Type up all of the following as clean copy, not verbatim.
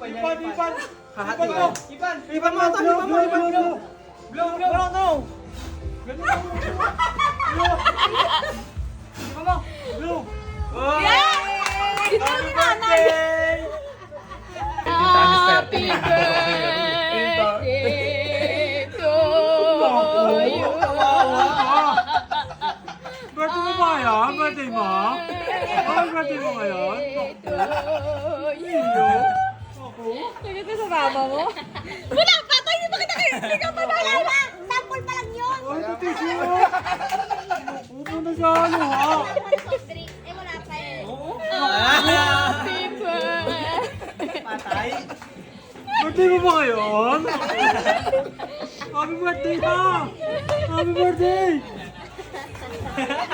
Ipan. Hahati mo. Ipan mo. Blow. No. Blow. Happy birthday to you. Birthday mo ba yan? Birthday mo? Birthday mo ngayon? Tingin ka sa mama mo? Wala, patay! Hindi ba kita kayo? Hindi ka pa nalala! Sample pa lang yun! Ay, ito siya! Upo na siya, ano ha? Eh, wala pa eh. Patay. Birthday mo ba ngayon? Happy birthday ha! Happy birthday!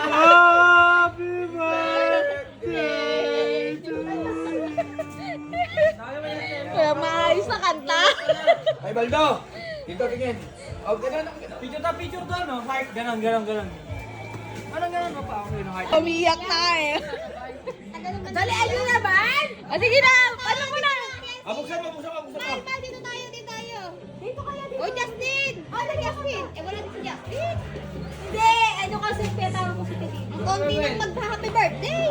Happy birthday to you! Kaya maayos na kanta. Ay, Baldo. Dito, tingin. Oh, ganun. Picture doon, no? Heart, ganun. Anong ganun mo pa? Okay, no? Heart. Umiyak na eh. Dali, ayun na ba? O sige na, ano mo na? Buksan mo. Dito tayo. Dito kaya dito. O, Justin! O, Justin! Eh, wala din si Justin. Hindi, ano kasi pinatawag ko si Petit. Ang konti ng mag-happy birthday.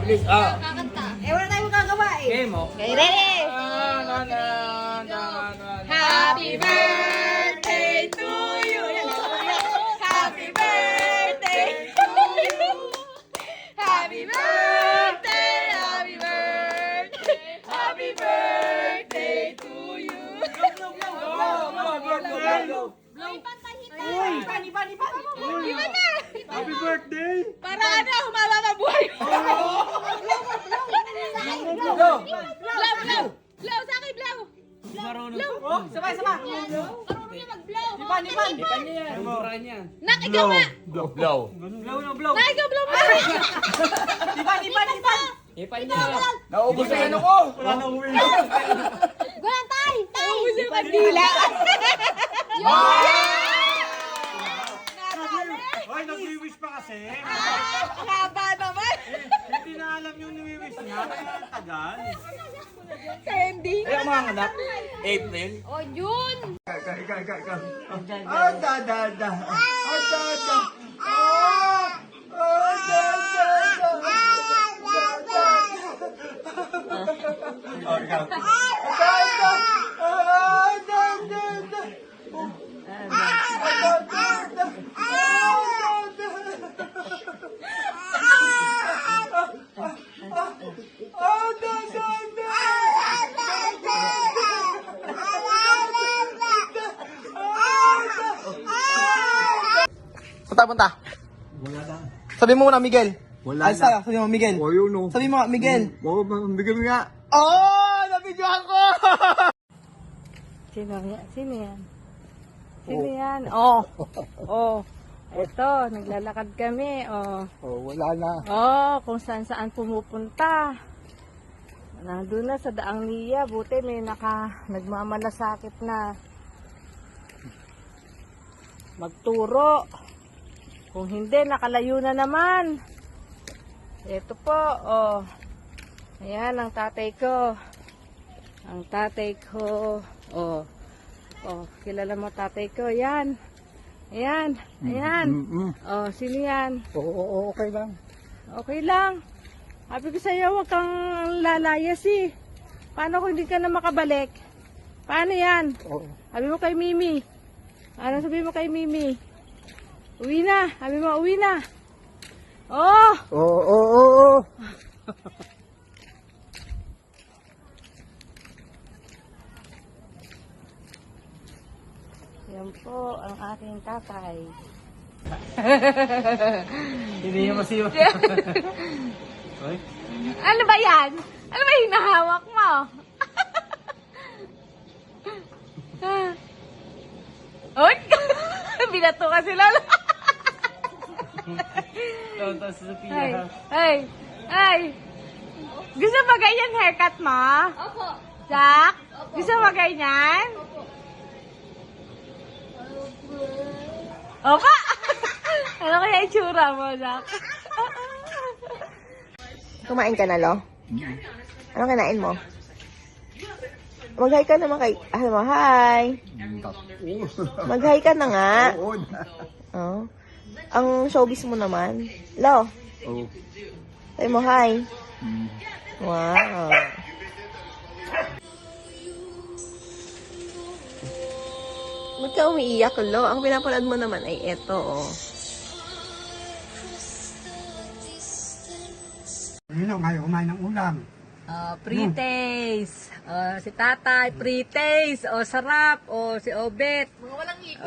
Please. Kakanta. Eh, wala tayong magagawa eh. Game, oh. Okay, ready? Happy birthday to you. Happy birthday to you. Happy birthday, happy birthday, happy birthday to you. Iban na! Happy birthday! Para ano, humaba mabuhay. Blow, sa akin, blow. Oh, sabay! Marunong niya mag-blow. Ipan niya yan. Nak, ikaw nga. Blow. Blow. Nak, ikaw blow mo. Ipan Naubos na yan ako. Wala na uwi. Gulang, tay. Ubus yung kandila. Hoy, nag-wish pa kasi. Haba naman. Hindi na alam yung ni-wish niya. Kaya ang tagal. Candy. Ay, ang mga anak. April. Oh, June. Ikaw. Punta. Wala na. Sabi mo muna, Miguel. Wala Ay, sabi mo, Miguel. Ayun, no. Sabi mo, Miguel. Bigyan nga. Oh! Nabidyohan ko! Sino yan? Sino yan? Oh. Ito, naglalakad kami. Wala na. Kung saan pumupunta. Nandun na sa daang niya. Buti may nagmamalasakit na magturo. Kung hindi, nakalayo na naman. Ito po, ayan ang tatay ko. Kilala mo tatay ko. Ayan. Sino yan? Oo, okay lang. Okay lang. Sabi ko sa'yo, huwag kang lalayas eh. Paano kung hindi ka na makabalik? Paano yan? Sabi mo kay Mimi. Ano sabi mo kay Mimi? Uwi na. Sabi mo, uwi na. Oo. Yan po ang aking tatay. Hindi niya masiwa. Ano ba yan? Ano ba hinahawak mo? Uy! Binato ka sila. Tapos sa Sophia. Ay! Gusto ba ganyan haircut mo? Opo. Jack? Gusto mo ganyan? Opo. Ano kaya itsura mo, Jack? Kumain ka na, Lo? Ano kinain mo? Mag-hi ka naman kay... Ano mo, hi. Mag-hi ka na nga. Oh. Ang showbiz mo naman. Lo. Sabi mo, hi. Wow. Ba't ka umiiyak, Lo? Ang pinapanood mo naman ay eto, oh. Nino, ngayon kumain ng ulam. Pre-taste. Si tatay, pre-taste. Sarap. Si Obet. Mga walang ngiti.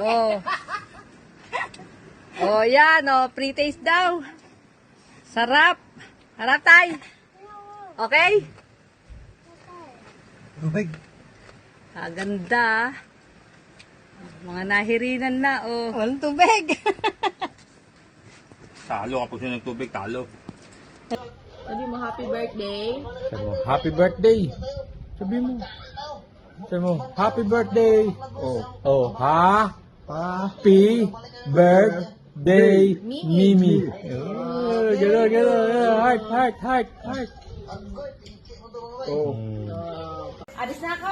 Yan, pre-taste daw. Sarap. Harap, tay. Okay? Tubig. Ganda. Mga nahirinan na, Walang tubig. Talo kapag siya ng tubig, talo. Sabi mo, happy birthday. Sabi mo, happy birthday. Sabi mo. Sabi mo, happy birthday. Happy birthday, Mimi. Gano'n. Heart. Alis na ako.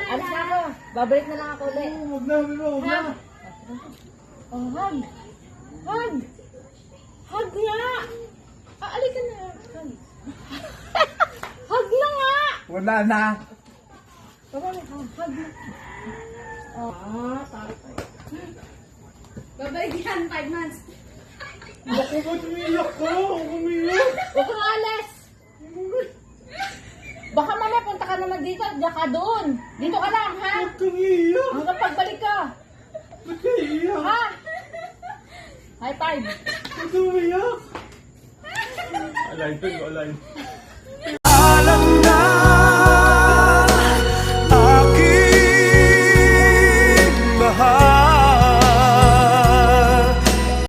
Alis na ako. Babalik na lang ako ulit. Huwag na. Hug. Hug. Hug nga. Alik ka na. Hug. Hug na nga. Wala na. Hug na. Tatay. Babalik yan, 5 months. Naku, ba't umiyak ka? Umiyak. Huwag kang alis. Baka mamaya punta ka naman dito at diyan ka doon. Dito ka lang, ha? Ba't kang iyak? Hanggang pagbalik ka. Ba't ka iyak? Ha? High five. Ba't umiyak? Align.